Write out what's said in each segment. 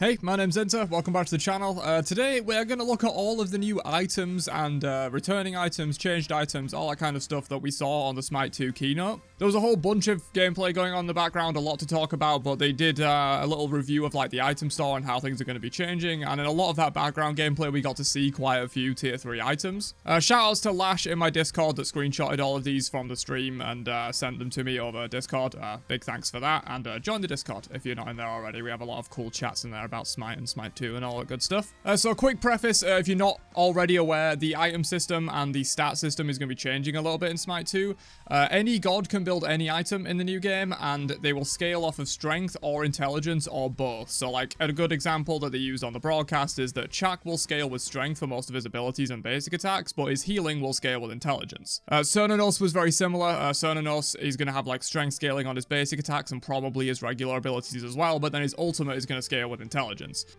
Hey, my name's Zinter, welcome back to the channel. Today we're going to look at all of the new items and returning items, changed items, all that kind of stuff that we saw on the Smite 2 keynote. There was a whole bunch of gameplay going on in the background, a lot to talk about, but they did a little review of like the item store and how things are going to be changing, and in a lot of that background gameplay we got to see quite a few tier 3 items. Shoutouts to Lash in my Discord that screenshotted all of these from the stream and sent them to me over Discord. Big thanks for that, and join the Discord if you're not in there already. We have a lot of cool chats in there about Smite and Smite 2 and all that good stuff. So a quick preface, if you're not already aware, the item system and the stat system is going to be changing a little bit in Smite 2. Any god can build any item in the new game, and they will scale off of strength or intelligence or both. So like a good example that they used on the broadcast is that Chak will scale with strength for most of his abilities and basic attacks, but his healing will scale with intelligence. Cernanos was very similar. Cernanos is going to have like strength scaling on his basic attacks and probably his regular abilities as well, but then his ultimate is going to scale with intelligence.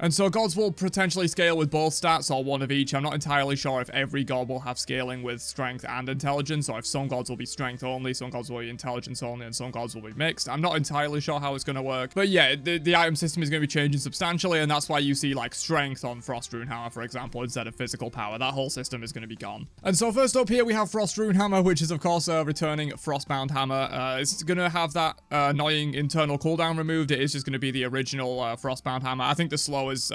And so gods will potentially scale with both stats or one of each. I'm not entirely sure if every god will have scaling with strength and intelligence, or if some gods will be strength only, some gods will be intelligence only, and some gods will be mixed. I'm not entirely sure how it's going to work. But yeah, the item system is going to be changing substantially, and that's why you see like strength on Frost Rune Hammer, for example, instead of physical power. That whole system is going to be gone. And so first up here we have Frost Rune Hammer, which is of course returning Frostbound Hammer. It's going to have that annoying internal cooldown removed. It is just going to be the original Frostbound Hammer. I think the slow is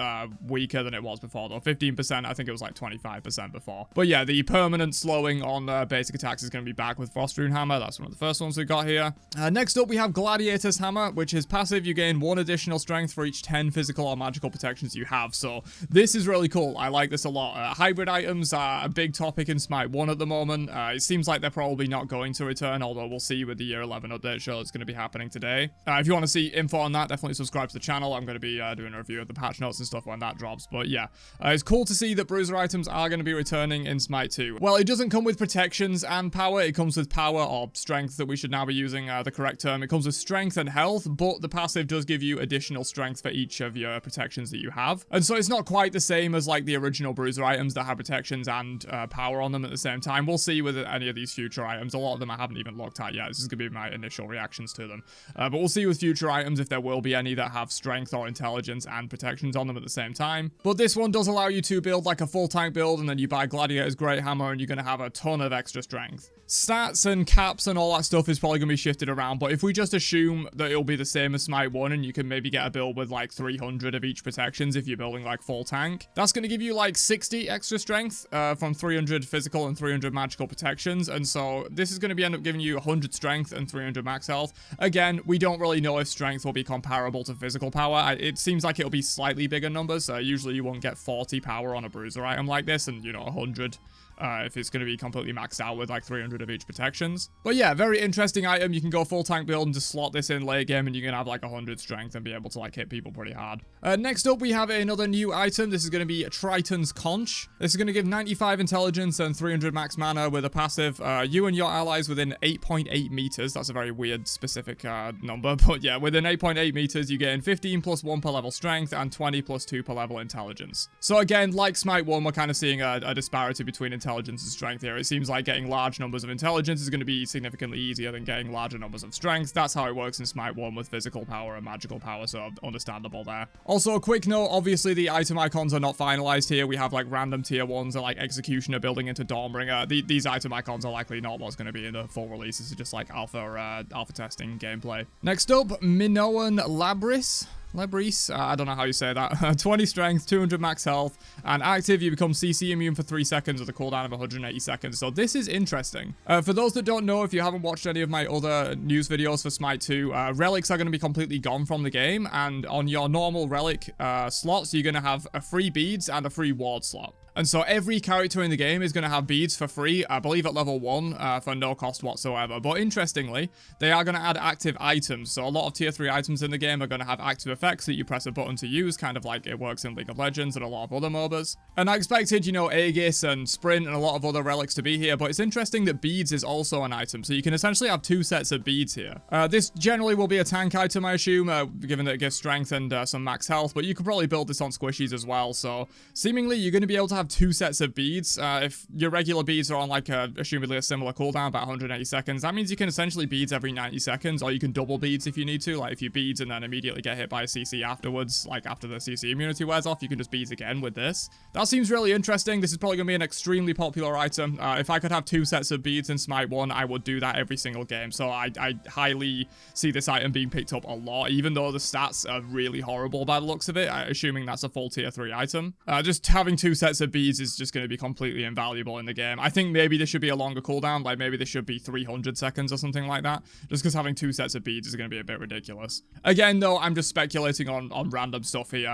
weaker than it was before though. 15%, I think it was like 25% before. But yeah, the permanent slowing on basic attacks is going to be back with Frost Rune Hammer. That's one of the first ones we got here. Next up we have Gladiators Hammer, which is passive. You gain 1 additional strength for each 10 physical or magical protections you have. So this is really cool. I like this a lot. Hybrid items are a big topic in Smite 1 at the moment. It seems like they're probably not going to return, although we'll see with the year 11 update show that's going to be happening today. If you want to see info on that, definitely subscribe to the channel. I'm going to be doing a review of the patch notes and stuff when that drops. But yeah, it's cool to see that bruiser items are going to be returning in Smite 2. Well, it doesn't come with protections and power. It comes with power or strength that we should now be using the correct term. It comes with strength and health, but the passive does give you additional strength for each of your protections that you have. And so it's not quite the same as like the original bruiser items that have protections and power on them at the same time. We'll see with any of these future items. A lot of them I haven't even looked at yet. This is going to be my initial reactions to them. But we'll see with future items if there will be any that have strength or intelligence and protections on them at the same time. But this one does allow you to build like a full tank build, and then you buy Gladiator's Great Hammer and you're going to have a ton of extra strength. Stats and caps and all that stuff is probably going to be shifted around, but if we just assume that it'll be the same as Smite 1 and you can maybe get a build with like 300 of each protections if you're building like full tank, that's going to give you like 60 extra strength from 300 physical and 300 magical protections. And so this is going to end up giving you 100 strength and 300 max health. Again, we don't really know if strength will be comparable to physical power. It seems like it'll be slightly bigger numbers. Usually you won't get 40 power on a bruiser item like this, and you know 100 if it's going to be completely maxed out with like 300 of each protections. But yeah, very interesting item. You can go full tank build and just slot this in late game and you can have like 100 strength and be able to like hit people pretty hard. Next up we have another new item. This is going to be Tritons Conch. This is going to give 95 intelligence and 300 max mana with a passive. You and your allies within 8.8 meters. That's a very weird specific number, but yeah, within 8.8 meters you gain 15 plus 1 per level strength and 20 plus 2 per level intelligence. So again, like Smite 1, we're kind of seeing a disparity between intelligence and strength here. It seems like getting large numbers of intelligence is going to be significantly easier than getting larger numbers of strength. That's how it works in Smite 1 with physical power and magical power, so understandable there. Also, a quick note, obviously the item icons are not finalized here. We have like random tier 1s and like Executioner building into Dawnbringer. These item icons are likely not what's going to be in the full release. This is just like alpha testing gameplay. Next up, Minoan Labris. I don't know how you say that. 20 strength, 200 max health, and active you become CC immune for 3 seconds with a cooldown of 180 seconds. So this is interesting. For those that don't know, if you haven't watched any of my other news videos for Smite 2, relics are going to be completely gone from the game, and on your normal relic slots, you're going to have a free beads and a free ward slot. And so every character in the game is going to have beads for free, I believe at level 1, for no cost whatsoever. But interestingly, they are going to add active items. So a lot of tier 3 items in the game are going to have active effects that you press a button to use, kind of like it works in League of Legends and a lot of other MOBAs. And I expected, you know, Aegis and Sprint and a lot of other relics to be here, but it's interesting that beads is also an item. So you can essentially have 2 sets of beads here. This generally will be a tank item, I assume, given that it gives strength and some max health, but you could probably build this on squishies as well. So seemingly you're going to be able to have 2 sets of beads. If your regular beads are on like assumedly a similar cooldown, about 180 seconds, that means you can essentially beads every 90 seconds, or you can double beads if you need to. Like if you beads and then immediately get hit by a CC afterwards, like after the CC immunity wears off, you can just beads again with this. That seems really interesting. This is probably going to be an extremely popular item. If I could have 2 sets of beads in Smite 1, I would do that every single game. So I highly see this item being picked up a lot, even though the stats are really horrible by the looks of it, assuming that's a full tier 3 item. Just having 2 sets of beads is just going to be completely invaluable in the game. I think maybe this should be a longer cooldown, like maybe this should be 300 seconds or something like that, just because having 2 sets of beads is going to be a bit ridiculous. Again, though, I'm just speculating on random stuff here.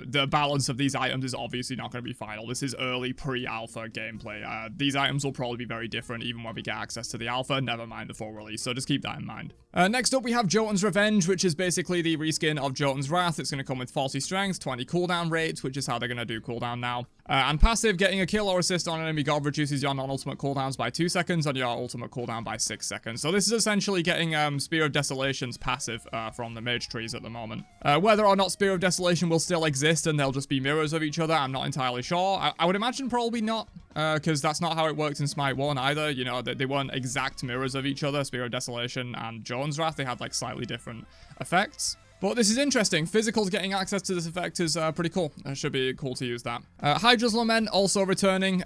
The balance of these items is obviously not going to be final. This is early pre-alpha gameplay. These items will probably be very different even when we get access to the alpha, never mind the full release, so just keep that in mind. Next up, we have Jotun's Revenge, which is basically the reskin of Jotun's Wrath. It's going to come with 40 strength, 20 cooldown rates, which is how they're going to do cooldown now. And passive, getting a kill or assist on an enemy god reduces your non-ultimate cooldowns by 2 seconds and your ultimate cooldown by 6 seconds. So this is essentially getting Spear of Desolation's passive from the mage trees at the moment. Whether or not Spear of Desolation will still exist and they'll just be mirrors of each other, I'm not entirely sure. I would imagine probably not, because that's not how it worked in Smite 1 either. You know, they weren't exact mirrors of each other, Spear of Desolation and Jotun's Wrath. They had like slightly different effects. But this is interesting. Physicals getting access to this effect is pretty cool. It should be cool to use that. Hydra's Lament also returning.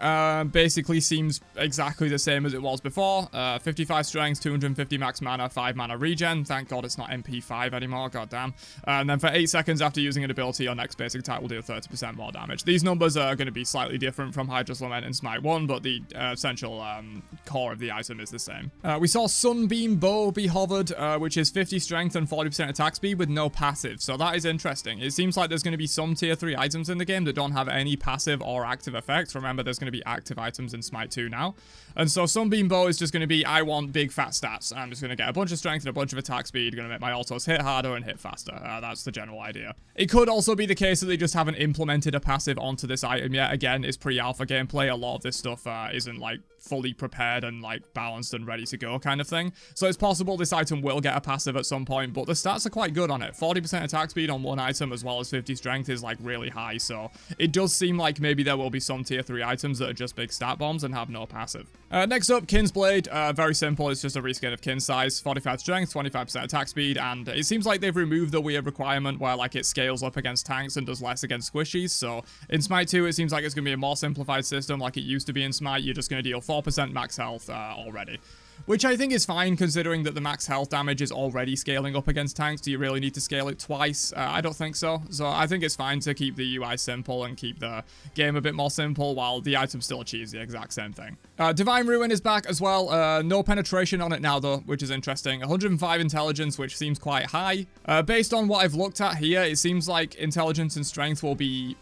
Basically seems exactly the same as it was before. 55 strength, 250 max mana, 5 mana regen. Thank God it's not MP5 anymore. God damn. And then for 8 seconds after using an ability, your next basic attack will deal 30% more damage. These numbers are going to be slightly different from Hydra's Lament in Smite 1, but the essential core of the item is the same. We saw Sunbeam Bow be hovered, which is 50 strength and 40% attack speed with no passive, so that is interesting. It seems like there's going to be some tier 3 items in the game that don't have any passive or active effects. Remember, there's going to be active items in Smite 2 now. And so Sunbeam Bow is just going to be, I want big fat stats. I'm just going to get a bunch of strength and a bunch of attack speed, going to make my autos hit harder and hit faster. That's the general idea. It could also be the case that they just haven't implemented a passive onto this item yet. Again, it's pre-alpha gameplay. A lot of this stuff isn't like fully prepared and like balanced and ready to go kind of thing. So it's possible this item will get a passive at some point, but the stats are quite good on it. 40% attack speed on one item as well as 50 strength is like really high, so it does seem like maybe there will be some tier 3 items that are just big stat bombs and have no passive. Next up, Kin's Blade. Very simple, it's just a reskin of Kin's size. 45 strength, 25% attack speed, and it seems like they've removed the weird requirement where like it scales up against tanks and does less against squishies. So in Smite 2 it seems like it's going to be a more simplified system like it used to be in Smite. You're just going to deal 4% max health already. Which I think is fine considering that the max health damage is already scaling up against tanks. Do you really need to scale it twice? I don't think so. So I think it's fine to keep the UI simple and keep the game a bit more simple while the item still achieves the exact same thing. Divine Ruin is back as well. No penetration on it now though, which is interesting. 105 intelligence, which seems quite high. Based on what I've looked at here, it seems like intelligence and strength will be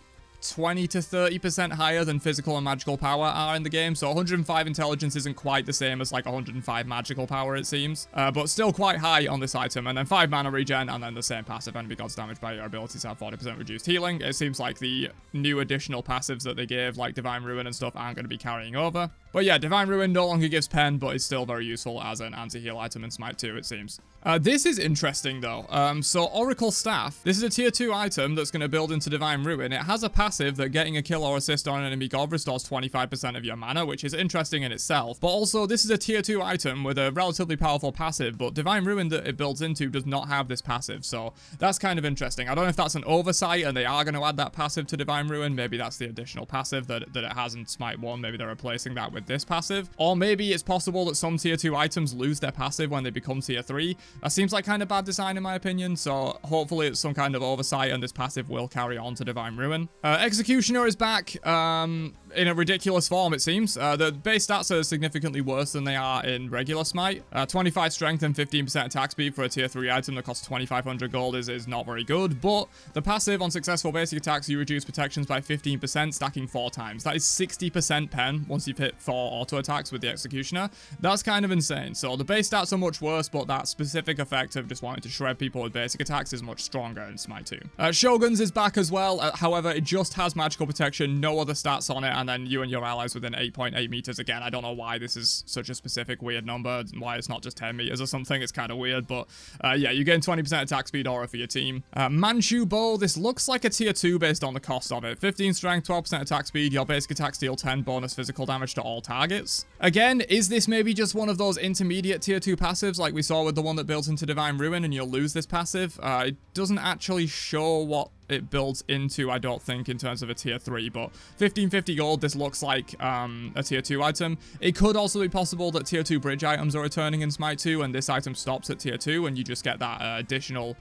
20 to 30% higher than physical and magical power are in the game. So 105 intelligence isn't quite the same as like 105 magical power, it seems. But still quite high on this item. And then 5 mana regen, and then the same passive. Enemy gods damaged by your abilities have 40% reduced healing. It seems like the new additional passives that they gave, like Divine Ruin and stuff, aren't going to be carrying over. But yeah, Divine Ruin no longer gives pen, but it's still very useful as an anti-heal item in Smite 2, it seems. This is interesting though. So Oracle Staff, this is a tier 2 item that's going to build into Divine Ruin. It has a passive that getting a kill or assist on an enemy god restores 25% of your mana, which is interesting in itself. But also, this is a tier 2 item with a relatively powerful passive, but Divine Ruin that it builds into does not have this passive, so that's kind of interesting. I don't know if that's an oversight and they are going to add that passive to Divine Ruin. Maybe that's the additional passive that it has in Smite 1. Maybe they're replacing that with this passive. Or maybe it's possible that some tier 2 items lose their passive when they become tier 3. That seems like kind of bad design in my opinion, so hopefully it's some kind of oversight and this passive will carry on to Divine Ruin. Executioner is back in a ridiculous form, it seems. The base stats are significantly worse than they are in regular Smite. 25 strength and 15% attack speed for a tier 3 item that costs 2,500 gold is not very good, but the passive on successful basic attacks, you reduce protections by 15%, stacking 4 times. That is 60% pen once you've hit 4 auto attacks with the Executioner. That's kind of insane. So the base stats are much worse, but that specific effect of just wanting to shred people with basic attacks is much stronger in Smite 2. Shogun's is back as well. However, it just has magical protection, no other stats on it, and then you and your allies within 8.8 meters. Again, I don't know why this is such a specific weird number, why it's not just 10 meters or something. It's kind of weird, but yeah, you gain 20% attack speed aura for your team. Manchu Bow, this looks like a tier 2 based on the cost of it. 15 strength, 12% attack speed, your basic attack deal 10 bonus physical damage to all targets. Again, is this maybe just one of those intermediate tier 2 passives like we saw with the one that builds into Divine Ruin and you'll lose this passive? It doesn't actually show what it builds into, I don't think, in terms of a tier 3, but 1550 gold, this looks like a tier 2 item. It could also be possible that tier 2 bridge items are returning in Smite 2 and this item stops at tier 2 and you just get that additional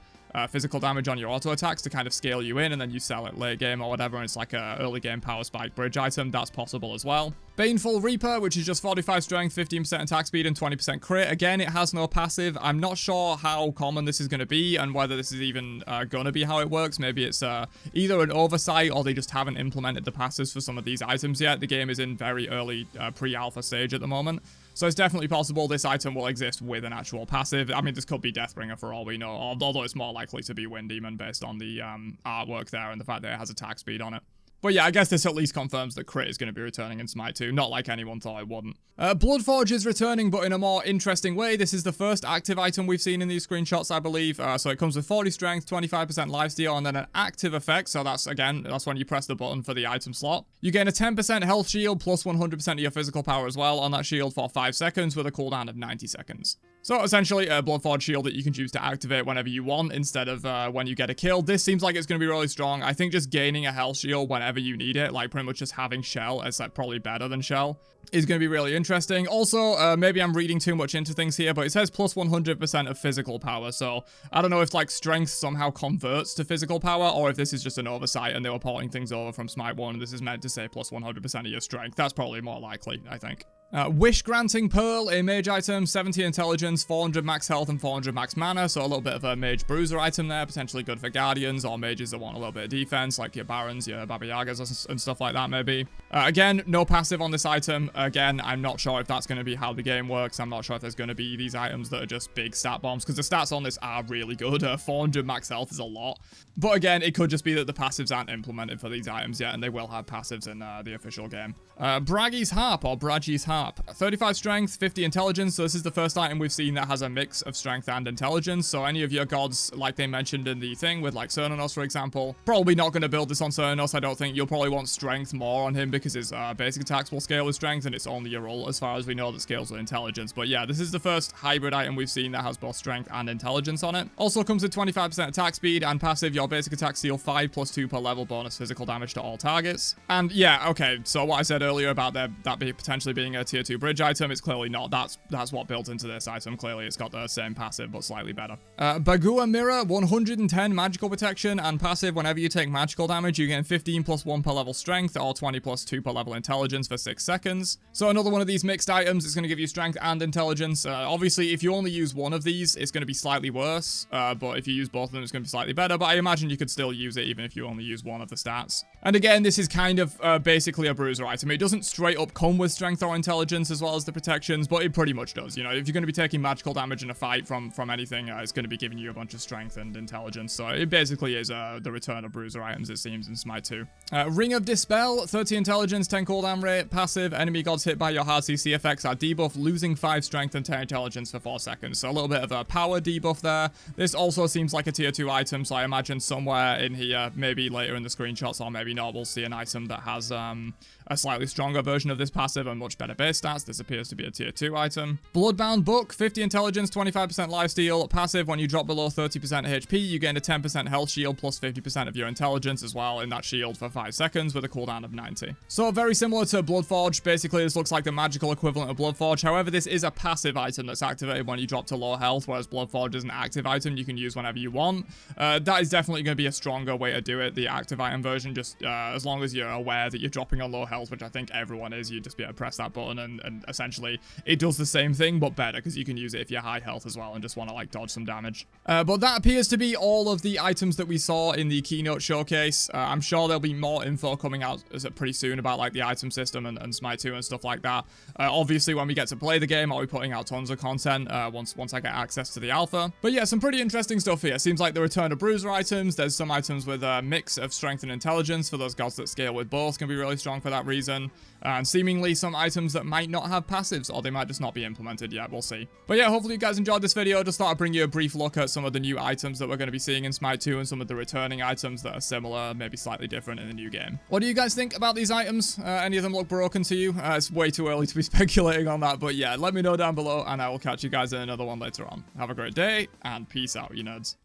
physical damage on your auto attacks to kind of scale you in, and then you sell it late game or whatever, and it's like a early game power spike bridge item. That's possible as well. Baneful Reaper, which is just 45 strength, 15% attack speed, and 20% crit. Again, it has no passive. I'm not sure how common this is going to be and whether this is even going to be how it works. Maybe it's either an oversight or they just haven't implemented the passives for some of these items yet. The game is in very early pre-alpha stage at the moment. So it's definitely possible this item will exist with an actual passive. I mean, this could be Deathbringer for all we know, although it's more likely to be Wind Demon based on the artwork there and the fact that it has attack speed on it. But yeah, I guess this at least confirms that crit is going to be returning in Smite 2, not like anyone thought it wouldn't. Bloodforge is returning, but in a more interesting way. This is the first active item we've seen in these screenshots, I believe. So it comes with 40 strength, 25% lifesteal, and then an active effect. So that's, again, that's when you press the button for the item slot. You gain a 10% health shield plus 100% of your physical power as well on that shield for 5 seconds with a cooldown of 90 seconds. So essentially a Bloodforge shield that you can choose to activate whenever you want instead of when you get a kill. This seems like it's going to be really strong. I think just gaining a health shield whenever you need it, like pretty much just having Shell, it's like probably better than Shell, is going to be really interesting. Also, maybe I'm reading too much into things here, but it says plus 100% of physical power. So I don't know if like strength somehow converts to physical power or if this is just an oversight and they were porting things over from Smite 1 and this is meant to say plus 100% of your strength. That's probably more likely, I think. Wish Granting Pearl, a mage item, 70 intelligence, 400 max health and 400 max mana, so a little bit of a mage bruiser item there, potentially good for guardians or mages that want a little bit of defense, like your barons, your Baba Yagas and stuff like that maybe. Again, no passive on this item. Again, I'm not sure if that's going to be how the game works. I'm not sure if there's going to be these items that are just big stat bombs, because the stats on this are really good. 400 max health is a lot. But again, it could just be that the passives aren't implemented for these items yet, and they will have passives in the official game. Braggy's Harp, or Braggy's Harp. 35 strength, 50 intelligence, so this is the first item we've seen that has a mix of strength and intelligence, so any of your gods, like they mentioned in the thing with like Cernunnos, for example, probably not going to build this on Cernunnos, I don't think. You'll probably want strength more on him because his basic attacks will scale with strength, and it's only your ult, as far as we know, that scales with intelligence. But yeah, this is the first hybrid item we've seen that has both strength and intelligence on it. Also comes with 25% attack speed and passive, your basic attack deal 5 plus 2 per level bonus physical damage to all targets. And yeah, okay, so what I said earlier about that potentially being a tier 2 bridge item, it's clearly not. That's what built into this item. Clearly it's got the same passive but slightly better. Bagua Mirror, 110 magical protection and passive. Whenever you take magical damage, you gain 15 plus 1 per level strength or 20 plus 2 per level intelligence for 6 seconds. So another one of these mixed items. It's going to give you strength and intelligence. Obviously if you only use one of these, it's going to be slightly worse, but if you use both of them, it's going to be slightly better. But I imagine you could still use it even if you only use one of the stats. And again, this is kind of basically a bruiser item. It doesn't straight up come with strength or intelligence as well as the protections, but it pretty much does. You know, if you're going to be taking magical damage in a fight from anything, it's going to be giving you a bunch of strength and intelligence. So it basically is the return of bruiser items, it seems, in Smite 2. Ring of Dispel, 30 intelligence, 10 cooldown rate, passive. Enemy gods hit by your hard CC effects are debuff, losing 5 strength and 10 intelligence for 4 seconds. So a little bit of a power debuff there. This also seems like a tier 2 item, so I imagine somewhere in here, maybe later in the screenshots or maybe not, we'll see an item that has a slightly stronger version of this passive and much better base stats. This appears to be a tier 2 item. Bloodbound Book, 50 intelligence, 25% lifesteal. Passive, when you drop below 30% HP, you gain a 10% health shield plus 50% of your intelligence as well in that shield for 5 seconds with a cooldown of 90. So very similar to Bloodforge. Basically, this looks like the magical equivalent of Bloodforge. However, this is a passive item that's activated when you drop to low health, whereas Bloodforge is an active item you can use whenever you want. That is definitely going to be a stronger way to do it, the active item version, just as long as you're aware that you're dropping on low health, which I think everyone is. You just be able to press that button Shogun, and essentially it does the same thing, but better, because you can use it if you're high health as well and just want to, like, dodge some damage. But that appears to be all of the items that we saw in the keynote showcase. I'm sure there'll be more info coming out pretty soon about, like, the item system and Smite 2 and stuff like that. Obviously, when we get to play the game, I'll be putting out tons of content once I get access to the alpha. But yeah, some pretty interesting stuff here. Seems like the return of Bruiser items. There's some items with a mix of strength and intelligence for those gods that scale with both, can be really strong for that reason. And seemingly some items that might not have passives, or they might just not be implemented yet. We'll see. But yeah, hopefully you guys enjoyed this video. Just thought I'd bring you a brief look at some of the new items that we're going to be seeing in Smite 2 and some of the returning items that are similar, maybe slightly different in the new game. What do you guys think about these items? Any of them look broken to you? It's way too early to be speculating on that, but yeah, let me know down below, and I will catch you guys in another one later on. Have a great day, and peace out, you nerds.